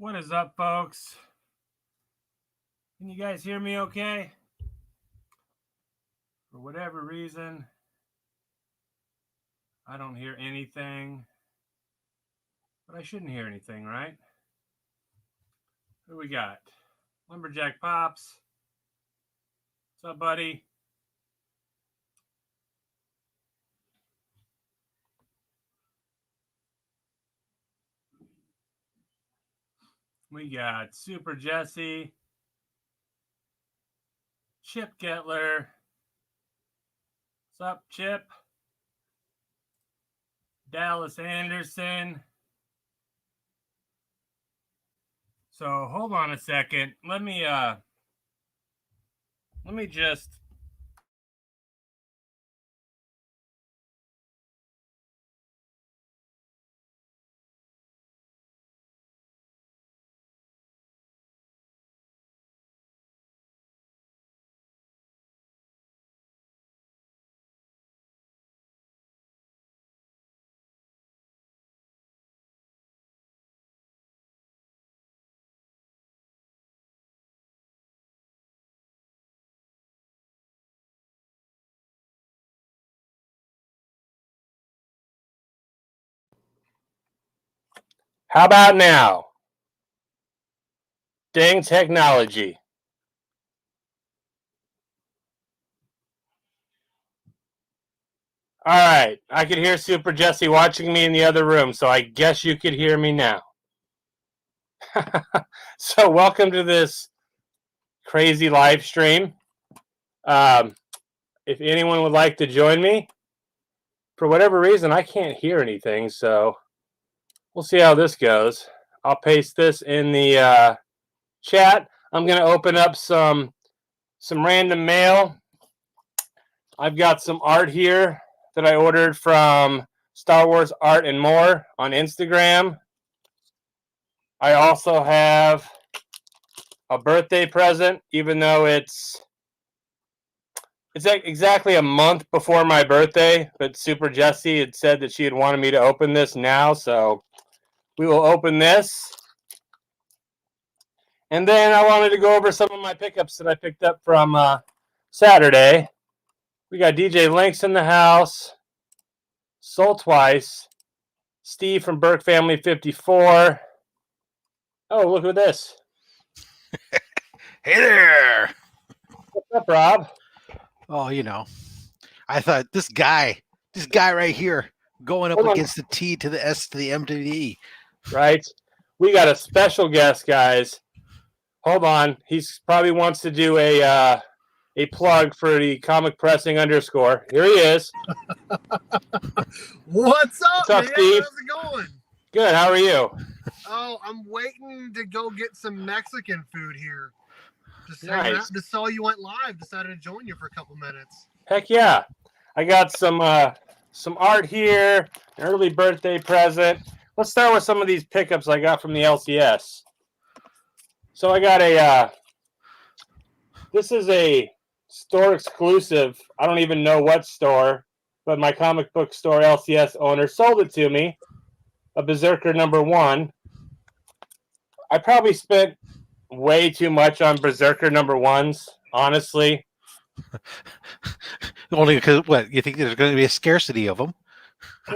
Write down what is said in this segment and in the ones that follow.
What is up, folks? Can you guys hear me okay? For whatever reason, I don't hear anything. But I shouldn't hear anything, right? Who we got? Lumberjack Pops. What's up, buddy? We got Super Jesse. Chip Gettler. What's up, Chip? Dallas Anderson. So hold on a second. Let me just How about now? Dang technology. All right. I could hear Super Jesse watching me in the other room, so I guess you could hear me now. So welcome to this crazy live stream. If anyone would like to join me, for whatever reason, I can't hear anything, so we'll see how this goes. I'll paste this in the chat. I'm going to open up some random mail. I've got some art here that I ordered from Star Wars Art and More on Instagram. I also have a birthday present, even though it's exactly a month before my birthday, but Super Jessie had said that she had wanted me to open this now, so we will open this. And then I wanted to go over some of my pickups that I picked up from Saturday. We got DJ Links in the house, Soul Twice, Steve from Burke Family 54. Oh, look at this. Hey there. What's up, Rob? Oh, you know, I thought this guy right here going up against the T to the S to the M to the E. Right. We got a special guest, guys. Hold on. He's probably wants to do a plug for the comic pressing _. Here he is. What's up, man? Steve? How's it going? Good. How are you? Oh, I'm waiting to go get some Mexican food here. Just Nice. Just saw you went live. Decided to join you for a couple minutes. Heck yeah. I got some art here, an early birthday present. Let's start with some of these pickups I got from the LCS. So I got this is a store exclusive. I don't even know what store, but my comic book store LCS owner sold it to me. A Berserker #1. I probably spent way too much on Berserker #1s, honestly. Only because what? You think there's going to be a scarcity of them?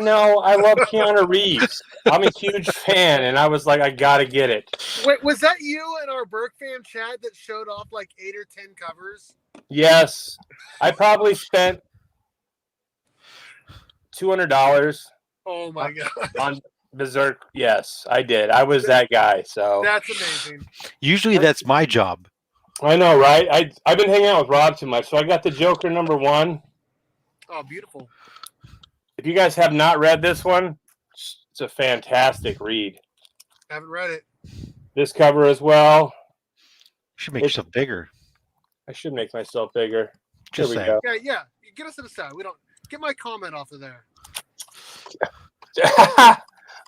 No, I love Keanu Reeves. I'm a huge fan, and I was like, I gotta get it. Wait, was that you in our Burke fam chat that showed off like 8 or 10 covers? Yes, I probably spent $200. Oh my god! On Berserk. Yes, I did. I was that guy. So that's amazing. Usually, that's my job. I know, right? I've been hanging out with Rob too much, so I got the Joker #1. Oh, beautiful. If you guys have not read this one, it's a fantastic read. Haven't read it. This cover as well. You should make yourself bigger. I should make myself bigger. Just Here we saying. go. Yeah. Get us to the side. We don't get my comment off of there.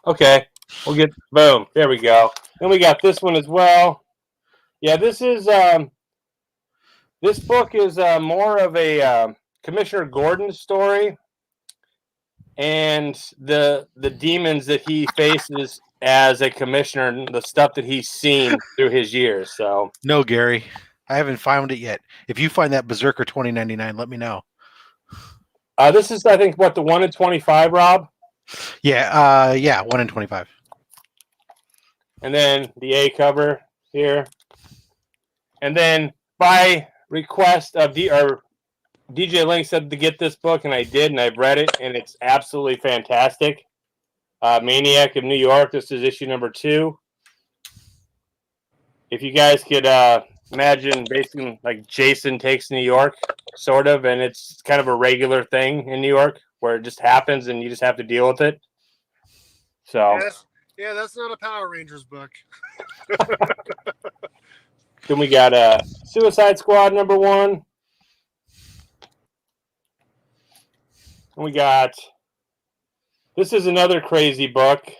Okay, we'll get boom. There we go. Then we got this one as well. Yeah, this is this book is more of a Commissioner Gordon story, and the demons that he faces as a commissioner, the stuff that he's seen through his years. So No, Gary, I haven't found it yet. If you find that Berserker 2099, let me know. this is, I think, what, the 1 in 25, Rob? Yeah, 1 in 25. And then the A cover here. And then by request of DJ Link said to get this book, and I did, and I've read it, and it's absolutely fantastic. Maniac of New York. This is issue number 2. If you guys could imagine, basically, like Jason takes New York, sort of, and it's kind of a regular thing in New York where it just happens and you just have to deal with it. So Yeah, that's not a Power Rangers book. then we got Suicide Squad number 1. And we got, this is another crazy book.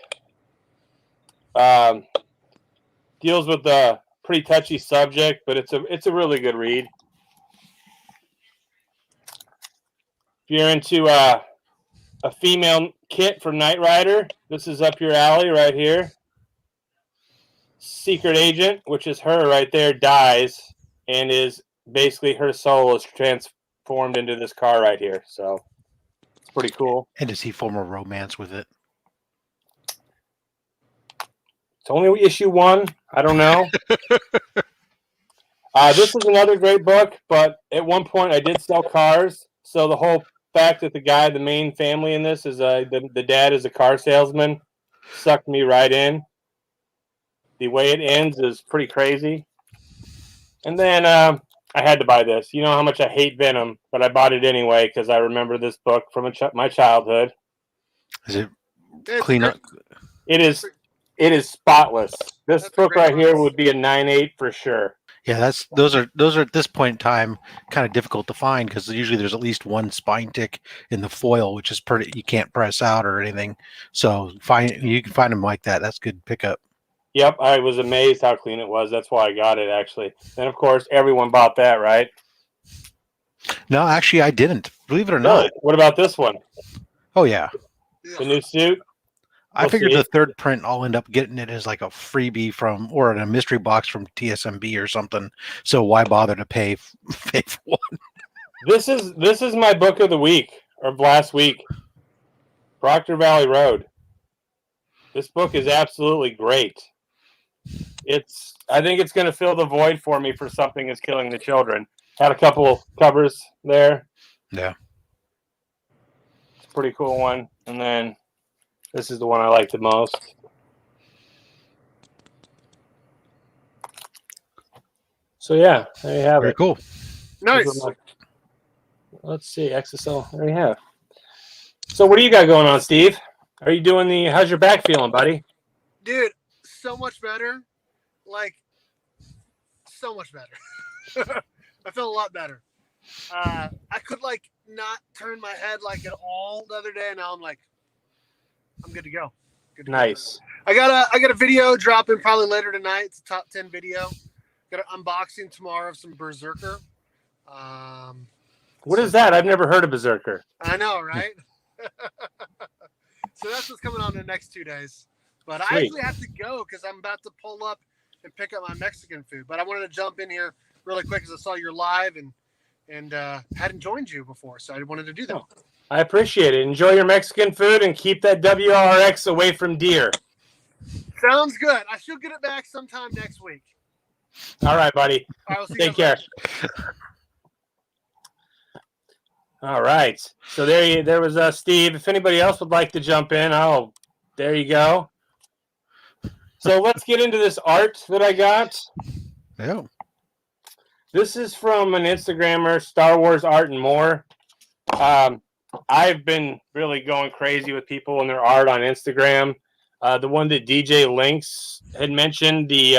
Deals with a pretty touchy subject, but it's a really good read. If you're into a female Kit from Knight Rider, this is up your alley right here. Secret Agent, which is her right there, dies, and is basically her soul is transformed into this car right here. So it's pretty cool. And does he form a romance with it? It's only issue 1. I don't know. This is another great book, but at one point I did sell cars. So the whole fact that the main family in this is the dad is a car salesman, sucked me right in. The way it ends is pretty crazy. And then I had to buy this. You know how much I hate Venom, but I bought it anyway because I remember this book from my childhood. Is it clean up? It is spotless. This That's book right here would be a 9.8 for sure. Yeah, those are at this point in time kind of difficult to find because usually there's at least one spine tick in the foil, which is you can't press out or anything. So you can find them like that. That's good pickup. Yep, I was amazed how clean it was. That's why I got it, actually. And of course, everyone bought that, right? No, actually, I didn't. Believe it or Really? not. What about this one? Oh yeah, The new suit? I figured the third print I'll end up getting it as like a freebie or in a mystery box from TSMB or something. So why bother to pay for one? This is my book of the week, or last week. Proctor Valley Road. This book is absolutely great. I think it's going to fill the void for me for Something is Killing the Children. Had a couple covers there. Yeah. It's a pretty cool one. And then this is the one I like the most. So yeah, there you have Very it. cool. Nice. Let's see, XSL. There you have. So what do you got going on, Steve? Are you doing how's your back feeling, buddy? Dude, so much better. Like, so much better. I feel a lot better. I could not turn my head at all the other day, and now I'm good to go. Good to nice. Go. I got a video dropping probably later tonight. It's a top 10 video. Got an unboxing tomorrow of some Berserker. What is that? I've never heard of Berserker. I know, right? So that's what's coming on in the next 2 days. But Sweet. I actually have to go because I'm about to pull up and pick up my Mexican food. But I wanted to jump in here really quick because I saw you're live and hadn't joined you before, so I wanted to do that. Oh, I appreciate it. Enjoy your Mexican food and keep that WRX away from deer. Sounds good. I should get it back sometime next week. All right, buddy. All right, we'll see Take care. All right. So there was Steve. If anybody else would like to jump in, there you go. So let's get into this art that I got. Yeah. This is from an Instagrammer, Star Wars Art and More. I've been really going crazy with people and their art on Instagram. The one that DJ Links had mentioned, the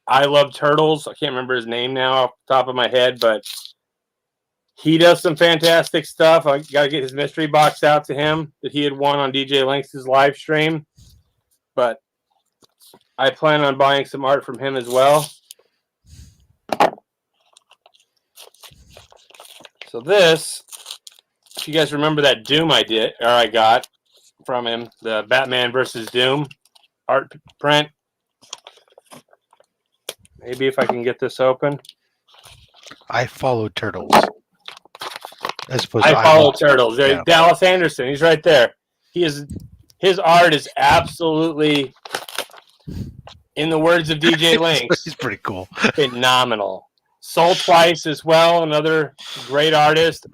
I Love Turtles. I can't remember his name now off the top of my head, but he does some fantastic stuff. I got to get his mystery box out to him that he had won on DJ Links' live stream. But I plan on buying some art from him as well. So this, if you guys remember that Doom I got from him, the Batman versus Doom. art print. Maybe if I can get this open. I follow turtles as opposed to I follow love turtles. Yeah. Dallas Anderson, he's right there. His art is absolutely, in the words of DJ Lynx, He's pretty cool. phenomenal. Soul Twice as well, another great artist.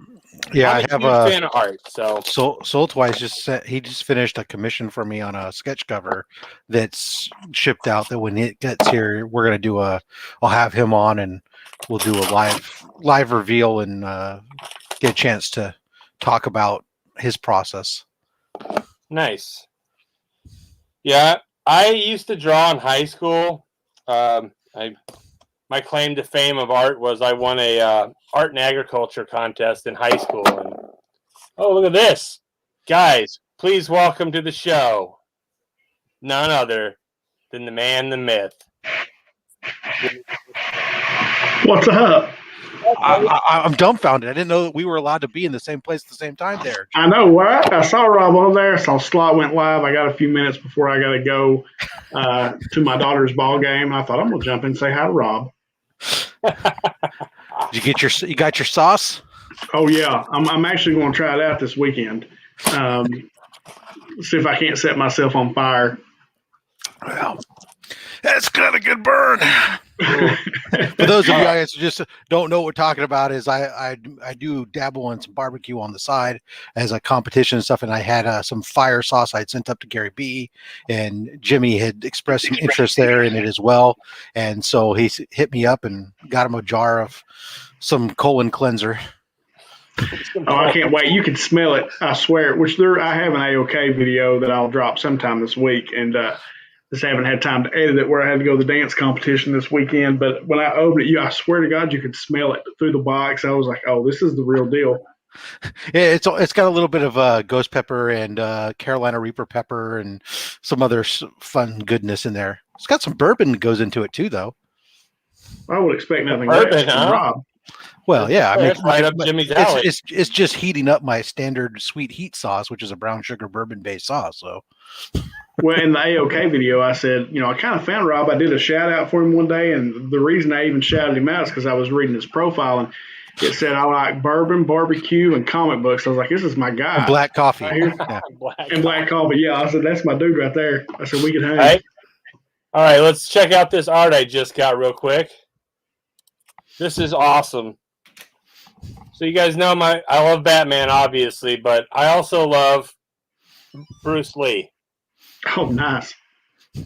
Yeah, I'm I a have huge fan of art. So Soul Twice he just finished a commission for me on a sketch cover that's shipped out. That when it gets here, we're gonna do I'll have him on and we'll do a live reveal and get a chance to talk about his process. nice. Yeah, I used to draw in high school. My claim to fame of art was I won a art and agriculture contest in high school. And, oh, look at this, guys! Please welcome to the show none other than the man, the myth. What's up? I'm dumbfounded. I didn't know that we were allowed to be in the same place at the same time there. I know, right? I saw Rob on there. Saw Slot went live. I got a few minutes before I got to go to my daughter's ball game. I thought I'm gonna jump in and say hi to Rob. Did you got your sauce? Oh yeah, I'm actually going to try it out this weekend. See if I can't set myself on fire. Well, that's got a good burn. For those of you guys who just don't know what we're talking about, is I do dabble in some barbecue on the side as a competition and stuff, and I had some fire sauce I'd sent up to Gary B, and Jimmy had expressed some interest there in it as well, and so he hit me up and got him a jar of some colon cleanser. Oh, I can't wait! You can smell it. I swear. I have an AOK video that I'll drop sometime this week, and just haven't had time to edit it. Where I had to go to the dance competition this weekend, but when I opened it, I swear to God, you could smell it through the box. I was like, "Oh, this is the real deal." Yeah, it's got a little bit of ghost pepper and Carolina Reaper pepper and some other fun goodness in there. It's got some bourbon that goes into it too, though. I would expect nothing Bourbon, less from huh? Rob. Well, yeah, I mean, That's right up Jimmy's alley. it's just heating up my standard sweet heat sauce, which is a brown sugar bourbon based sauce. So, Well, in the AOK video, I said, I kind of found Rob. I did a shout out for him one day, and the reason I even shouted him out is because I was reading his profile, and it said I like bourbon, barbecue, and comic books. I was like, this is my guy. and black coffee. Right here. Yeah. Black coffee. Yeah, I said that's my dude right there. I said we could hang. All right, let's check out this art I just got real quick. This is awesome. So you guys know I love Batman, obviously, but I also love Bruce Lee. Oh, nice.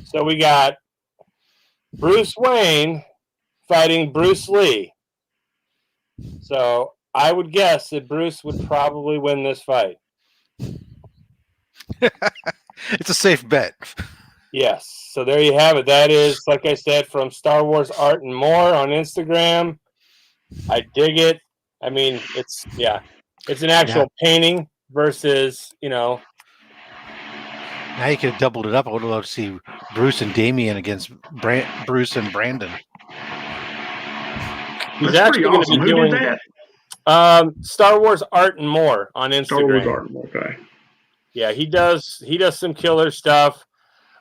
So we got Bruce Wayne fighting Bruce Lee. So I would guess that Bruce would probably win this fight. It's a safe bet. Yes. So there you have it. That is, like I said, from Star Wars Art and More on Instagram. I dig it. I mean, it's an actual painting versus, Now you could have doubled it up. I would love to see Bruce and Damien against Bruce and Brandon. He's That's actually pretty going awesome. to be Who doing did that? Star Wars Art and More on Instagram. Star Wars Art and More. Okay. Yeah, he does some killer stuff.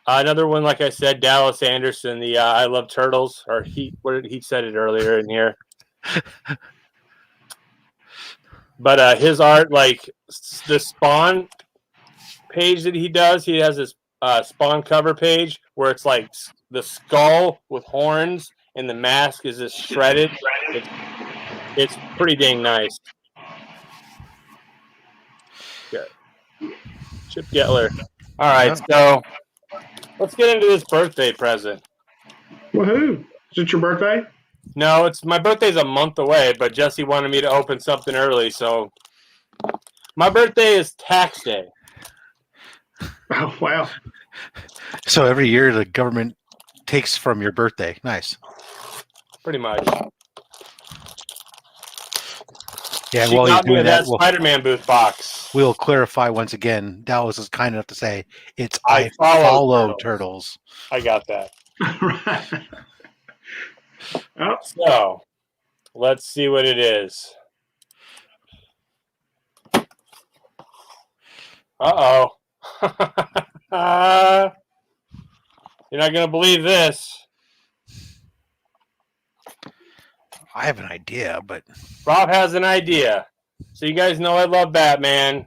Another one, like I said, Dallas Anderson, the I Love Turtles, or he said it earlier in here. But his art, like the Spawn page that he does, he has this Spawn cover page where it's like the skull with horns and the mask is just shredded. It's pretty dang nice. Good. Chip Getler. All right, so let's get into this birthday present. Woohoo! Is it your birthday? No, my birthday's a month away, but Jesse wanted me to open something early, so my birthday is tax day. Oh, wow. So every year the government takes from your birthday. Nice. Pretty much. Yeah, She while got you're me doing that, Spider-Man booth box. we'll clarify once again. Dallas is kind enough to say it's I follow turtles. I got that. Right. Oh, So, let's see what it is. Uh-oh. You're not gonna believe this. I have an idea, but Rob has an idea. So you guys know I love Batman.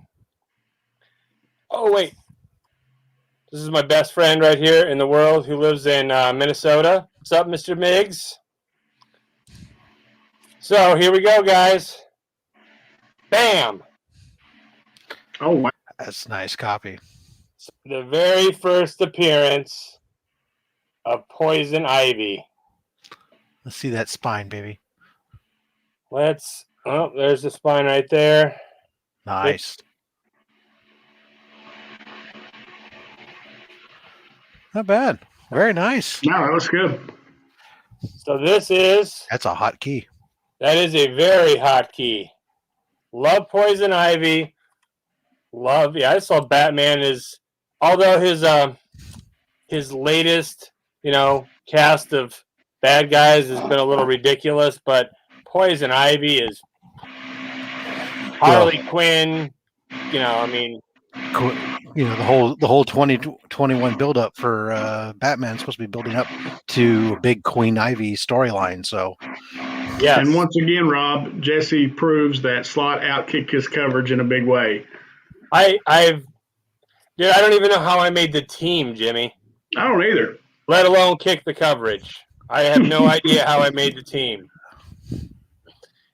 Oh wait, this is my best friend right here in the world who lives in Minnesota. What's up, Mr. Miggs? So here we go, guys. Bam! Oh, wow. that's a nice copy. The very first appearance of Poison Ivy. Let's see that spine, baby. Oh, there's the spine right there. Nice. Not bad. Very nice. No, that looks good. So that's a hot key. That is a very hot key. Love Poison Ivy. Yeah, I saw Batman although his latest, cast of bad guys has been a little ridiculous, but Poison Ivy is Harley Quinn, the whole 2021 build up for Batman's supposed to be building up to a big Queen Ivy storyline. So, yeah. And once again, Rob, Jesse proves that Slott outkicked his coverage in a big way. I don't even know how I made the team, Jimmy. I don't either. Let alone kick the coverage. I have no idea how I made the team.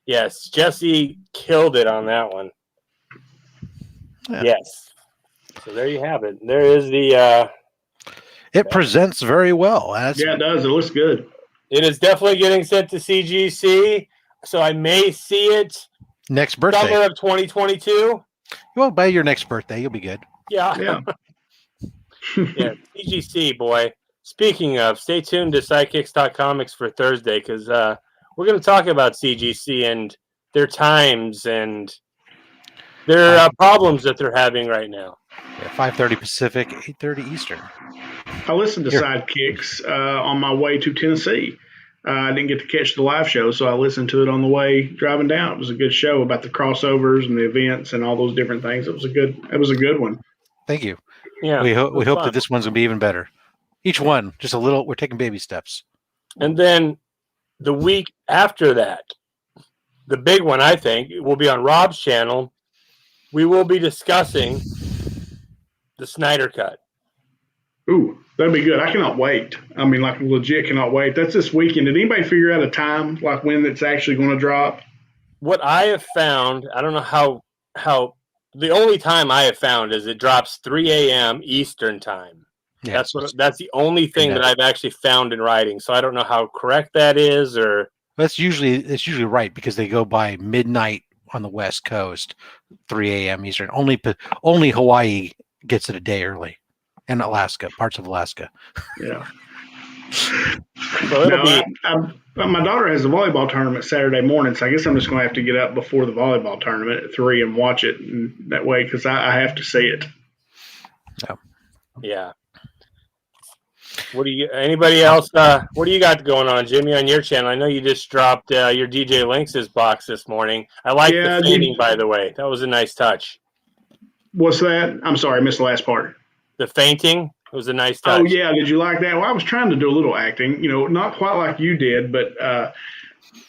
Yes, Jesse killed it on that one. Yeah. Yes. So there you have it. There is the. It presents very well. Yeah, it does. It looks good. It is definitely getting sent to CGC, so I may see it next birthday. Summer of 2022. Well, by your next birthday, you'll be good. Yeah. Yeah. Yeah. CGC, boy. Speaking of, stay tuned to sidekicks.comics for Thursday because we're going to talk about CGC and their times and their problems that they're having right now. Yeah, 5:30 Pacific, 8:30 Eastern. I listened to Sidekicks on my way to Tennessee. I didn't get to catch the live show, so I listened to it on the way driving down. It was a good show about the crossovers and the events and all those different things. It was a good one. Thank you. Yeah, we hope that this one's gonna be even better. Each one, just a little. We're taking baby steps. And then the week after that, the big one, I think, will be on Rob's channel. We will be discussing the Snyder Cut. Ooh, that'd be good. I cannot wait. I mean, like, legit cannot wait. That's this weekend. Did anybody figure out a time, like when it's actually going to drop? What I have found, I don't know how the only time I have found is it drops 3 a.m. Eastern time. Yeah, that's the only thing that I've actually found in writing. So I don't know how correct that is, or it's usually right because they go by midnight on the West Coast, 3 a.m. Eastern. Only Hawaii gets it a day early, and Alaska, parts of Alaska. Yeah. So my daughter has a volleyball tournament Saturday morning, so I guess I'm just going to have to get up before the volleyball tournament at 3 and watch it that way because I have to see it. Yeah. Anybody else? What do you got going on, Jimmy, on your channel? I know you just dropped your DJ Lynx's box this morning. I like the fainting, by the way. That was a nice touch. What's that? I'm sorry, I missed the last part. The fainting was a nice touch. Oh, yeah. Did you like that? Well, I was trying to do a little acting, not quite like you did, but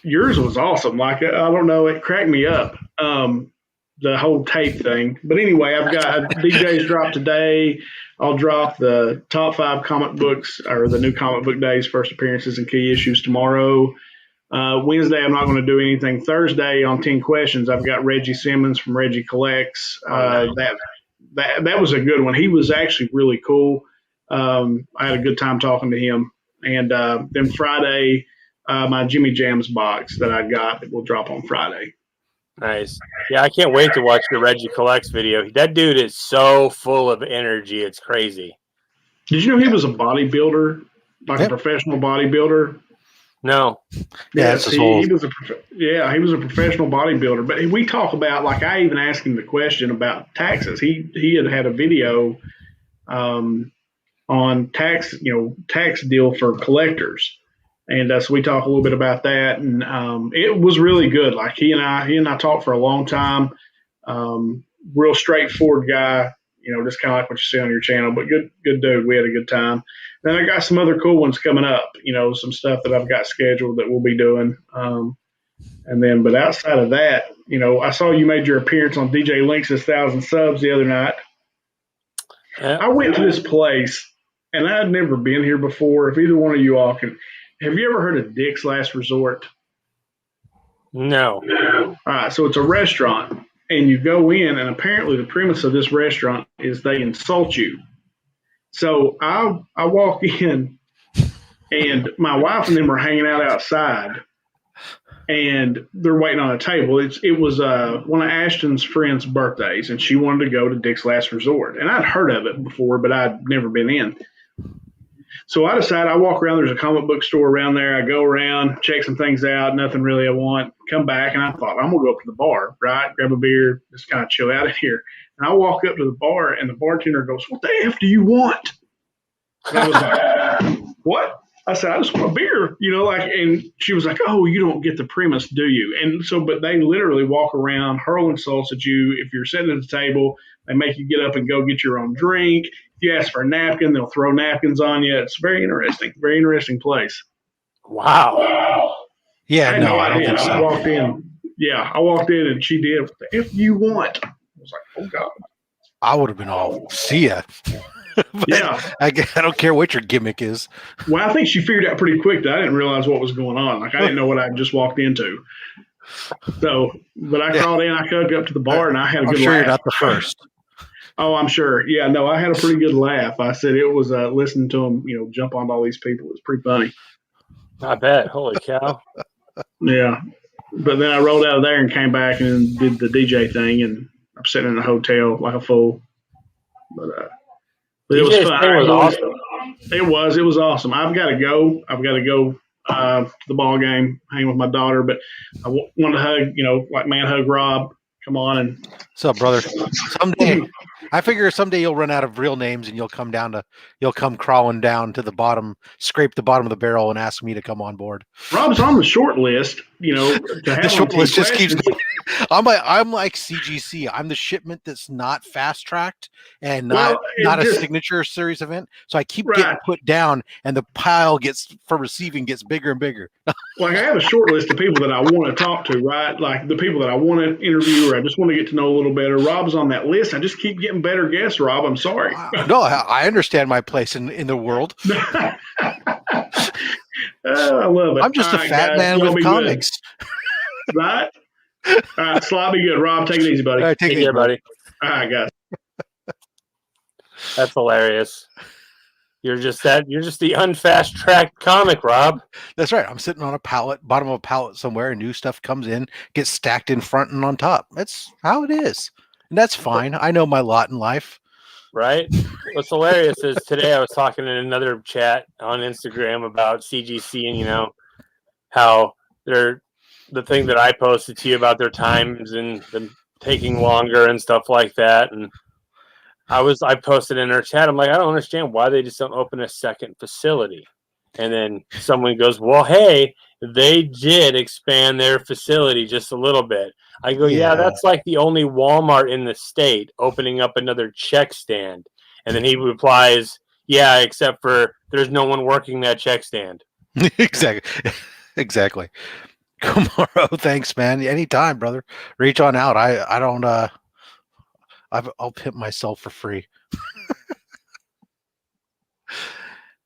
yours was awesome. Like, I don't know, it cracked me up, the whole tape thing. But anyway, I've got DJ's drop today. I'll drop the top 5 comic books or the new comic book days, first appearances and key issues tomorrow. Wednesday, I'm not going to do anything. Thursday on 10 Questions, I've got Reggie Simmons from Reggie Collects. That was a good one. He was actually really cool. I had a good time talking to him. And then Friday, my Jimmy Jams box that I got that will drop on Friday. Nice. Yeah, I can't wait to watch the Reggie Collects video. That dude is so full of energy. It's crazy. Did you know he was a bodybuilder, like a professional bodybuilder? No. Yes, he was a professional bodybuilder. But we talk about, like, I even asked him the question about taxes. He had a video on tax deal for collectors. And so we talk a little bit about that, and it was really good. Like he and I talked for a long time. Real straightforward guy, just kind of like what you see on your channel. But good dude. We had a good time. Then I got some other cool ones coming up. Some stuff that I've got scheduled that we'll be doing. But outside of that, I saw you made your appearance on DJ Link's 1,000 Subs the other night. Yeah. I went to this place, and I had never been here before. If either one of you all can, have you ever heard of Dick's Last Resort? No. All right, so it's a restaurant, and you go in, and apparently the premise of this restaurant is they insult you. So I walk in, and my wife and them are hanging out outside, and they're waiting on a table. It was one of Ashton's friends' birthdays, and she wanted to go to Dick's Last Resort. And I'd heard of it before, but I'd never been in. So I decided I walk around. There's a comic book store around there. I go around, check some things out, nothing really I want. Come back, and I thought, I'm going to go up to the bar, right? Grab a beer, just kind of chill out in here. And I walk up to the bar, and the bartender goes, "What the F do you want?" And I was like, "What?" I said, "I just want a beer," and she was like, "Oh, you don't get the premise, do you?" And so, but they literally walk around, hurl insults at you. If you're sitting at the table, they make you get up and go get your own drink. If you ask for a napkin, they'll throw napkins on you. It's very interesting place. Wow. Yeah, I had no, I don't think so. I walked in. Yeah, I walked in and she did. What the F you want? I was like, oh God. I would have been all, see ya. But Yeah. I don't care what your gimmick is. Well, I think she figured out pretty quick that I didn't realize what was going on. Like I didn't know what I just walked into. So, but I crawled in, I hugged up to the bar, and I had a good I'm sure laugh. you're not the first. Oh, I'm sure. Yeah, no, I had a pretty good laugh. I said it was listening to them, jump on all these people. It was pretty funny. I bet. Holy cow. Yeah. But then I rolled out of there and came back and did the DJ thing, and I'm sitting in a hotel like a fool. But it was DJ's fun. thing was awesome. It was awesome. I've got to go to the ball game, hang with my daughter, but I wanted to hug, like man hug Rob. Come on and What's up, brother? I figure someday you'll run out of real names and you'll come crawling down to the bottom, scrape the bottom of the barrel, and ask me to come on board. Rob's on the short list, The short list just keeps going. I'm like CGC. I'm the shipment that's not fast tracked and not a signature series event. So I keep getting put down, and the pile for receiving gets bigger and bigger. Like I have a short list of people that I want to talk to, right? Like the people that I want to interview or I just want to get to know a little better. Rob's on that list. I just keep getting better guests, Rob. I'm sorry. No, I understand my place in the world. I love it. I'm just a fat man with comics. Good. Right? All right, Slot, be good. Rob, take it easy, buddy. All right, take it easy, buddy. All right, guys. That's hilarious. You're just the unfast tracked comic, Rob. That's right. I'm sitting on a pallet, bottom of a pallet somewhere, and new stuff comes in, gets stacked in front and on top. That's how it is. And that's fine. I know my lot in life. Right? What's hilarious is today I was talking in another chat on Instagram about CGC and, how they're the thing that I posted to you about their times and them taking longer and stuff like that. And I posted in our chat. I'm like, I don't understand why they just don't open a second facility. And then someone goes, well, hey, they did expand their facility just a little bit. I go, yeah, that's like the only Walmart in the state opening up another check stand. And then he replies, yeah, except for there's no one working that check stand. Exactly. Kamaro, thanks, man. Anytime, brother. Reach on out. I don't I'll pimp myself for free.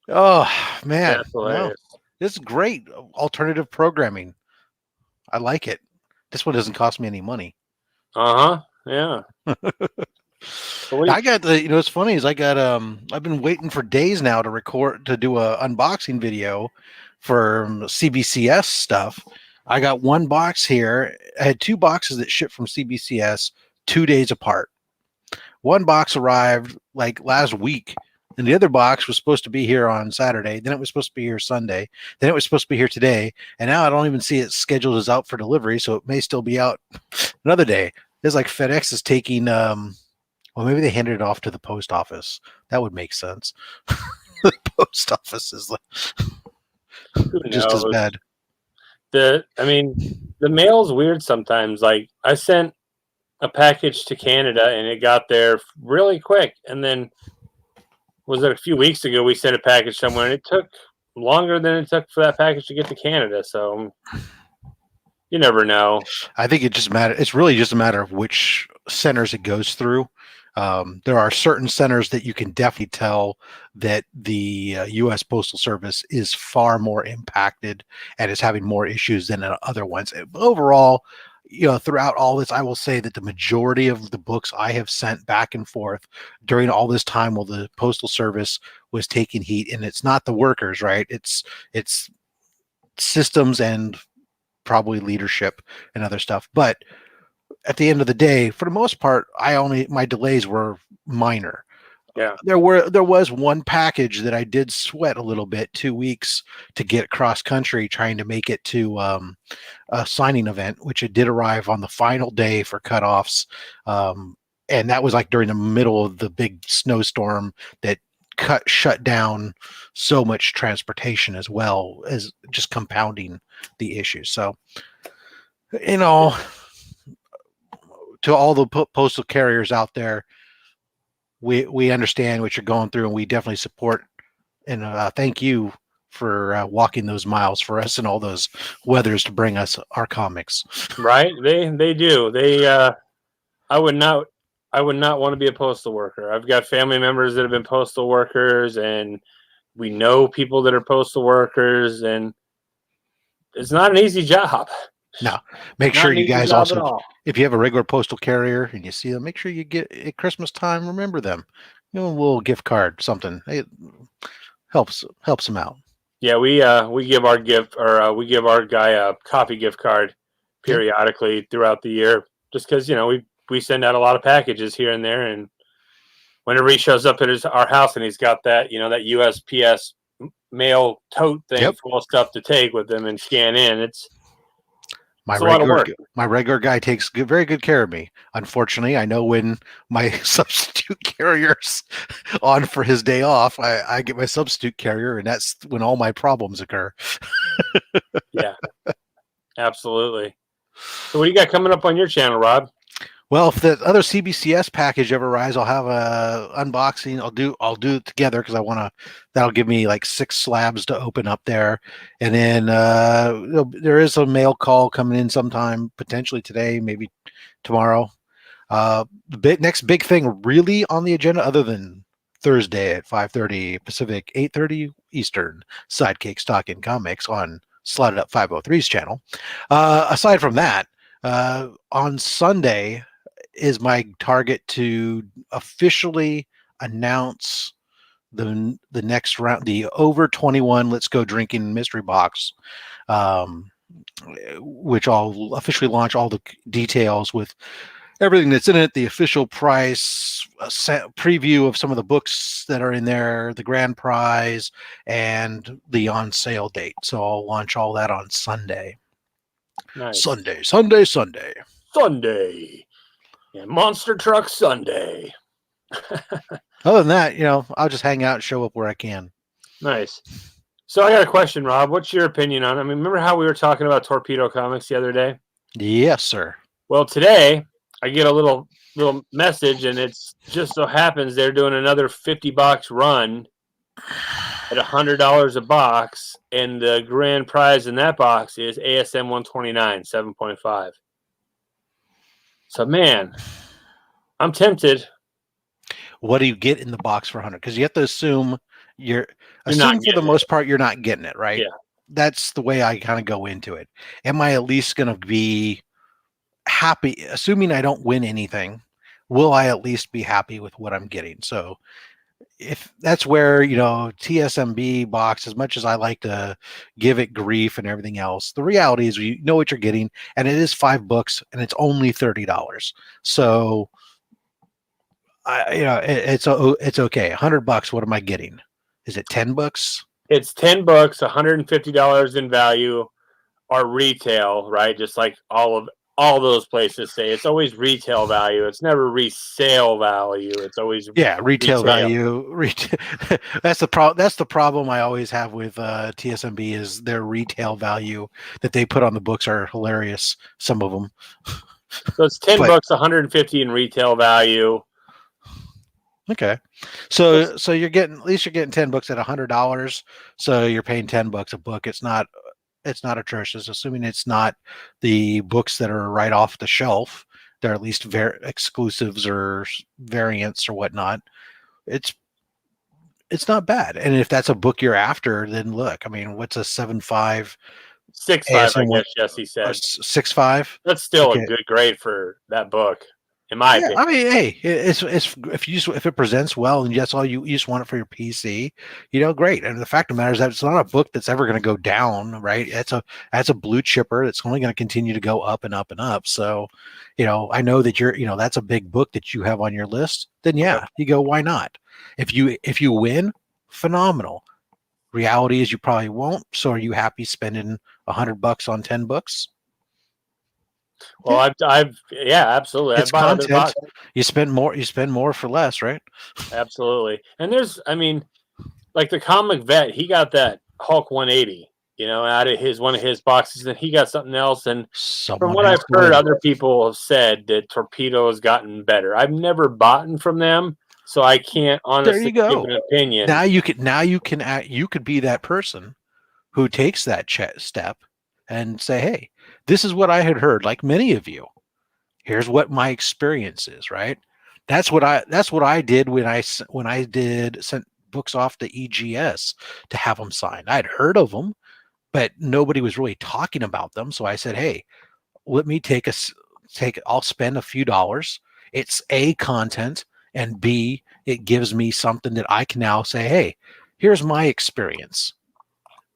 Oh man, no, this is great alternative programming. I like it. This one doesn't cost me any money. Yeah. I got it's funny is I got I've been waiting for days now to do a unboxing video for CBCS stuff. I got one box here. I had two boxes that shipped from CBCS 2 days apart. One box arrived like last week, and the other box was supposed to be here on Saturday. Then it was supposed to be here Sunday. Then it was supposed to be here today. And now I don't even see it scheduled as out for delivery, so it may still be out another day. It's like FedEx is taking, well, maybe they handed it off to the post office. That would make sense. The post office is like just as bad. The mail's weird sometimes. Like I sent a package to Canada, and it got there really quick. And then, was it a few weeks ago, we sent a package somewhere, and it took longer than it took for that package to get to Canada. So you never know. I think it just matter. It's really just a matter of which centers it goes through. There are certain centers that you can definitely tell that the U.S. Postal Service is far more impacted and is having more issues than other ones. Overall, throughout all this, I will say that the majority of the books I have sent back and forth during all this time while the Postal Service was taking heat, and it's not the workers, right? It's systems and probably leadership and other stuff. But at the end of the day, for the most part, my delays were minor. Yeah. There was one package that I did sweat a little bit, 2 weeks to get cross country, trying to make it to a signing event, which it did arrive on the final day for cutoffs. And that was like during the middle of the big snowstorm that shut down so much transportation, as well as just compounding the issue. So, to all the postal carriers out there, we understand what you're going through, and we definitely support and thank you for walking those miles for us and all those weathers to bring us our comics. Right? They do. I would not want to be a postal worker. I've got family members that have been postal workers, and we know people that are postal workers, and it's not an easy job. No, make Not sure an you easy guys job at also, all. if you have a regular postal carrier and you see them, make sure you get at Christmas time, remember them. A little gift card, something. It helps them out. Yeah, we give our gift, or we give our guy a coffee gift card periodically throughout the year, just because we send out a lot of packages here and there, and whenever he shows up at our house and he's got that that USPS mail tote thing full of stuff to take with him and scan in, it's a lot of work. My regular guy takes very good care of me. Unfortunately, I know when my substitute carrier's on for his day off, I get my substitute carrier, and that's when all my problems occur. Yeah, absolutely. So what do you got coming up on your channel, Rob? Well, if the other CBCS package ever arrives, I'll have a unboxing. I'll do it together because I want to. That'll give me like 6 slabs to open up there, and then there is a mail call coming in sometime, potentially today, maybe tomorrow. The next big thing really on the agenda, other than Thursday at 5:30 Pacific, 8:30 Eastern, Sidekick Stocking Comics on Slotted Up 503's channel. Aside from that, on Sunday is my target to officially announce the next round, the over 21 Let's Go Drinking mystery box, which I'll officially launch all the details with everything that's in it, the official price, a preview of some of the books that are in there, the grand prize, and the on sale date. So I'll launch all that on Sunday. Nice. Sunday. Yeah, Monster Truck Sunday. Other than that, I'll just hang out and show up where I can. Nice. So I got a question, Rob. What's your opinion on it? I mean, remember how we were talking about Torpedo Comics the other day? Yes, sir. Well, today I get a little message, and it's just so happens they're doing another $50 run at $100 a box, and the grand prize in that box is ASM 129 7.5. So, man, I'm tempted. What do you get in the box for 100? Because you have to assume for the most part you're not getting it, right? Yeah. That's the way I kind of go into it. Am I at least going to be happy, assuming I don't win anything? Will I at least be happy with what I'm getting? So if that's where, TSMB box, as much as I like to give it grief and everything else, the reality is you know what you're getting, and it is 5 books and it's only $30. So it's okay. $100. What am I getting? Is it $10? It's $10, $150 in value, or retail, right? Just like all those places say, it's always retail value. It's never resale value. It's always retail value. That's the problem I always have with TSMB is their retail value that they put on the books are hilarious. Some of them. So it's 10 But- bucks, 150 in retail value. Okay. So you're getting, at least you're getting 10 books at $100. So you're paying 10 bucks a book. It's not atrocious, assuming it's not the books that are right off the shelf. They're at least exclusives or variants or whatnot. It's not bad. And if that's a book you're after, then look, I mean, what's a 7.5 6.5, I ASM guess Jesse or said. 6.5? That's still Okay. a good grade for that book, in my Yeah, opinion. I mean, hey, it's if it presents well and that's all you just want it for your PC, great. And the fact of the matter is that it's not a book that's ever going to go down, right? That's a blue chipper that's only going to continue to go up and up and up. So, I know that that's a big book that you have on your list. Then yeah, you go, why not? If you win, phenomenal. Reality is you probably won't. So are you happy spending $100 on 10 books? Well, yeah, absolutely. It's I've bought other content. boxes. You spend more for less, right? Absolutely. And I mean, like the comic vet, he got that Hulk 180, out of one of his boxes, and he got something else. And from what I've heard, other people have said that Torpedo has gotten better. I've never bought from them, so I can't honestly give an opinion. Now you could be that person who takes that step and say, hey, this is what I had heard, like many of you. Here's what my experience is, right? That's what I did when I sent books off to EGS to have them signed. I'd heard of them, but nobody was really talking about them. So I said, hey, let me I'll spend a few dollars. It's A, content, and B, it gives me something that I can now say, hey, here's my experience.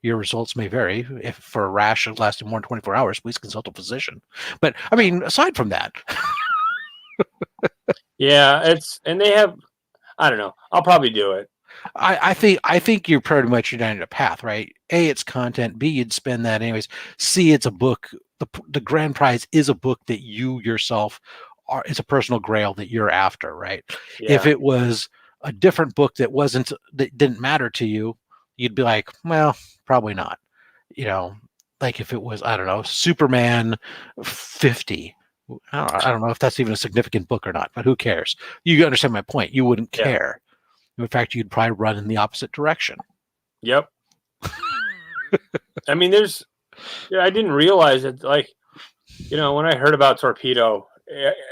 Your results may vary. If for a rash lasting more than 24 hours, please consult a physician. But I mean, aside from that. Yeah, and they have, I don't know. I'll probably do it. I think you're pretty much united a path, right? A, it's content. B, you'd spend that anyways. C, it's a book. The grand prize is a book that you yourself it's a personal grail that you're after, right? Yeah. If it was a different book that didn't matter to you, you'd be like, well, probably not. Like if it was, I don't know, Superman 50. I don't know if that's even a significant book or not, but who cares? You understand my point. You wouldn't care. In fact, you'd probably run in the opposite direction. Yep. I mean, I didn't realize it. Like, when I heard about Torpedo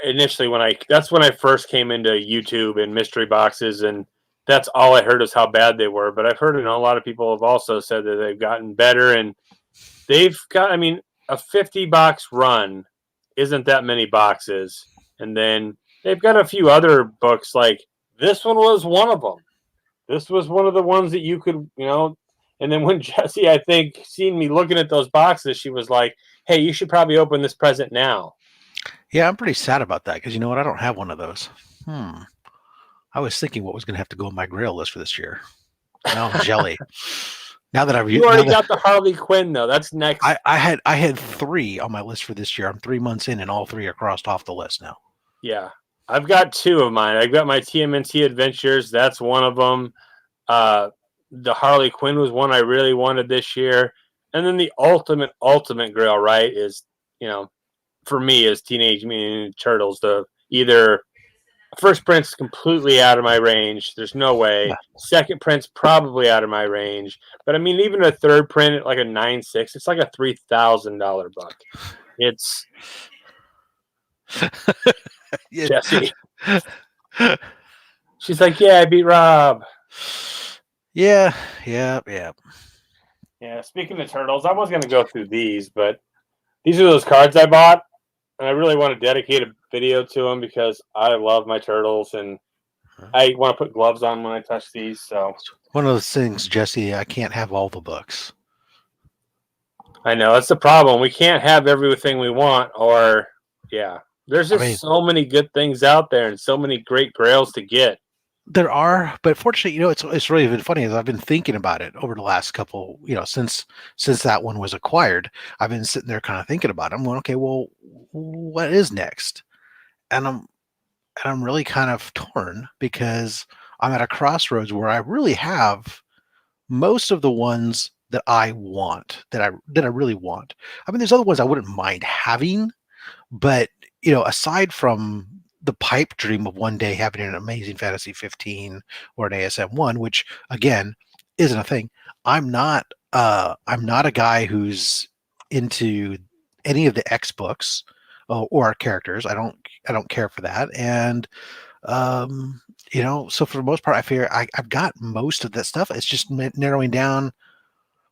initially, that's when I first came into YouTube and mystery boxes, and that's all I heard is how bad they were. But I've heard, a lot of people have also said that they've gotten better, and they've got, I mean, a 50 box run isn't that many boxes. And then they've got a few other books, like this one was one of them. This was one of the ones that you could, and then when Jessie, I think, seen me looking at those boxes, she was like, hey, you should probably open this present now. Yeah, I'm pretty sad about that because you know what? I don't have one of those. I was thinking what was going to have to go on my grail list for this year. Now I'm jelly. Now that you already got the Harley Quinn though. That's next. I had 3 on my list for this year. I'm 3 months in, and all 3 are crossed off the list now. Yeah, I've got 2 of mine. I've got my TMNT Adventures. That's one of them. The Harley Quinn was one I really wanted this year, and then the ultimate grail, right, is for me is Teenage Mutant Ninja Turtles. The either first print's completely out of my range. There's no way. Yeah. Second print's probably out of my range. But I mean, even a third print at like a 9.6, it's like a $3,000 book. It's Jessie. She's like, yeah, I beat Rob. Yeah. Yeah, speaking of turtles, I was going to go through these, but these are those cards I bought. And I really want to dedicate a video to them because I love my turtles and I want to put gloves on when I touch these. So one of those things, Jesse, I can't have all the books. I know that's the problem. We can't have everything we want, or there's just so many good things out there and so many great grails to get. There are, but fortunately, it's really been funny as I've been thinking about it over the last couple, since that one was acquired. I've been sitting there kind of thinking about it. I'm going, okay, well, what is next? And I'm really kind of torn because I'm at a crossroads where I really have most of the ones that I want, that I really want. I mean, there's other ones I wouldn't mind having, but aside from the pipe dream of one day having an Amazing Fantasy 15 or an ASM 1, which again isn't a thing, I'm not a guy who's into any of the X books or characters. I don't care for that. And so for the most part, I figure I've got most of that stuff. It's just narrowing down.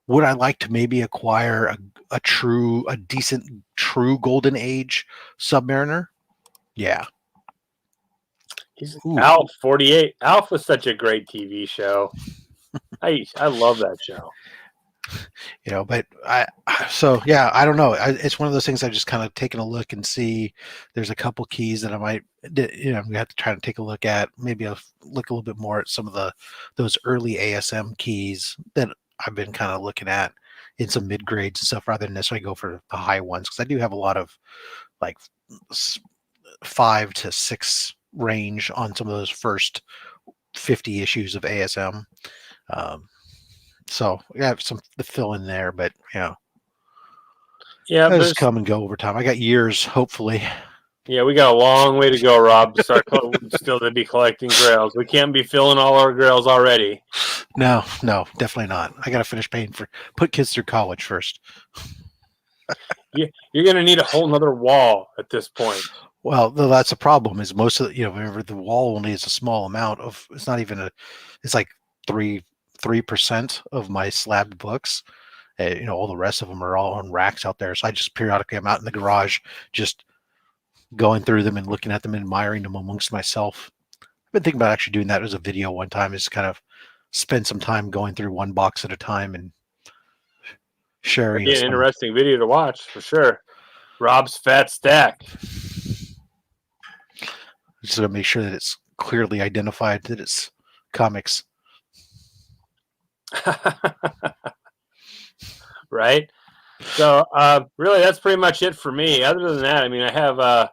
Would I like to maybe acquire a decent true Golden Age Submariner? Yeah. Ooh. Alf 48. Alf was such a great TV show. I love that show. But I don't know. It's one of those things I've just kind of taken a look and see. There's a couple keys that I might, we have to try to take a look at. Maybe I'll look a little bit more at some of those early ASM keys that I've been kind of looking at in some mid grades and stuff, rather than necessarily go for the high ones, because I do have a lot of like 5 to 6 range on some of those first 50 issues of ASM. So I have some to fill in there, but yeah, just come and go over time. I got years, hopefully. Yeah, we got a long way to go, Rob, to start still to be collecting grails. We can't be filling all our grails already. No, definitely not. I got to finish put kids through college first. You're going to need a whole nother wall at this point. Well, that's a problem. Is most of remember the wall only is a small amount of. It's not even it's like 3% of my slabbed books. All the rest of them are all on racks out there. So I just periodically I'm out in the garage, just going through them and looking at them, and admiring them amongst myself. I've been thinking about actually doing that as a video one time. Is kind of spend some time going through one box at a time and sharing. It'd be an interesting video to watch for sure. Rob's Fat Stack. Just to make sure that it's clearly identified that it's comics. Right. So really, that's pretty much it for me. Other than that, I mean, I have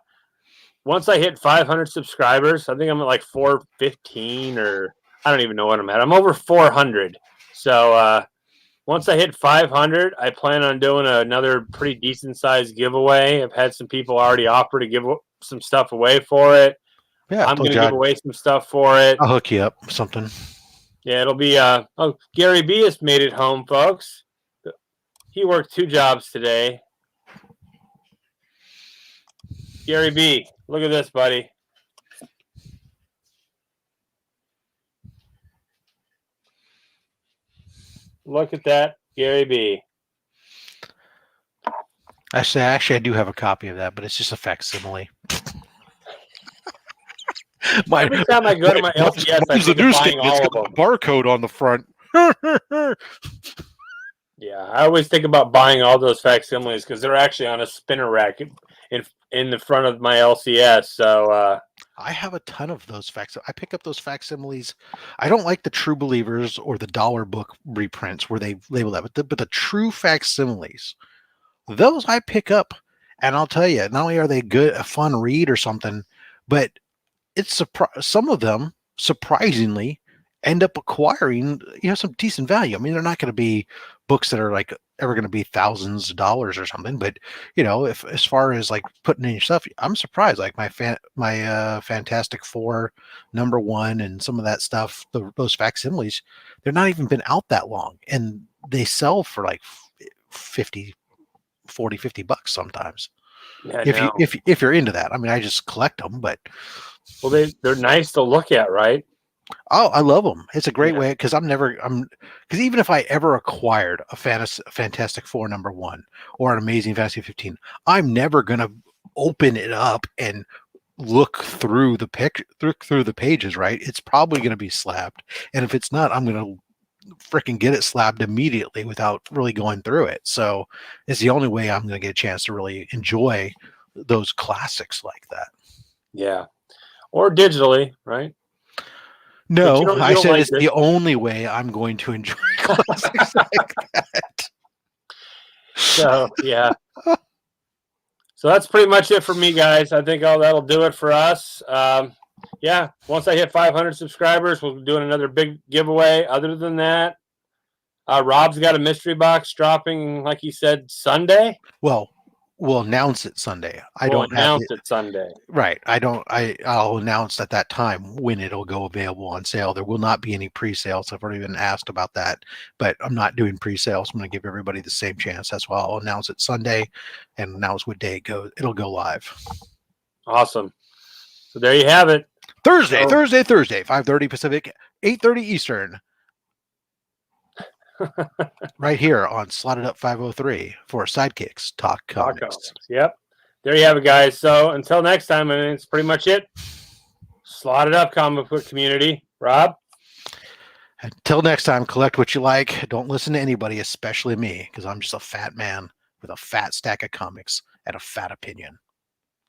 once I hit 500 subscribers, I think I'm at like 415, or I don't even know what I'm at. I'm over 400. So once I hit 500, I plan on doing another pretty decent sized giveaway. I've had some people already offer to give some stuff away for it. Yeah, I'm going to give away some stuff for it. I'll hook you up with something. Yeah, it'll be Gary B has made it home, folks. He worked 2 jobs today. Gary B, look at this, buddy. Look at that, Gary B. Actually, I do have a copy of that, but it's just a facsimile. Every time I go to my LCS, I think of buying all of them. A barcode on the front. Yeah, I always think about buying all those facsimiles because they're actually on a spinner rack in the front of my LCS. So I have a ton of those I pick up those facsimiles. I don't like the True Believers or the dollar book reprints where they label that, but the true facsimiles, those I pick up, and I'll tell you, not only are they good, a fun read or something, but it's some of them surprisingly end up acquiring some decent value. I mean, they're not going to be books that are like ever going to be thousands of dollars or something, but if as far as like putting in your stuff, I'm surprised. Like my Fantastic Four #1 and some of that stuff, those facsimiles, they're not even been out that long, and they sell for like $50 sometimes. Yeah, if you're into that. I mean, I just collect them, but well, they're nice to look at, right? Oh, I love them. It's a great way because because even if I ever acquired a Fantastic Four #1 or an Amazing Fantasy 15, I'm never gonna open it up and look through the pages. Right? It's probably gonna be slabbed, and if it's not, I'm gonna freaking get it slabbed immediately without really going through it. So it's the only way I'm gonna get a chance to really enjoy those classics like that. Yeah, or digitally, right? No, I said it's the only way I'm going to enjoy classics like that. So, yeah. So that's pretty much it for me, guys. I think that'll do it for us. Yeah, once I hit 500 subscribers, we'll be doing another big giveaway. Other than that, Rob's got a mystery box dropping, like he said, Sunday. Well, We'll announce it Sunday. I We'll don't have announce it. it Sunday. Right. I'll announce at that time when it'll go available on sale. There will not be any pre-sales. I've already been asked about that, but I'm not doing pre-sales. I'm going to give everybody the same chance. That's why I'll announce it Sunday and announce what day it'll go live. Awesome. So there you have it. Thursday, So- 5:30 Pacific, 8:30 Eastern. Right here on Slotted Up 503 for Sidekicks Talk Comics. Comics. Yep. There you have it, guys. So until next time, and it's pretty much it. Slotted up, comic book community. Rob? Until next time, collect what you like. Don't listen to anybody, especially me, because I'm just a fat man with a fat stack of comics and a fat opinion.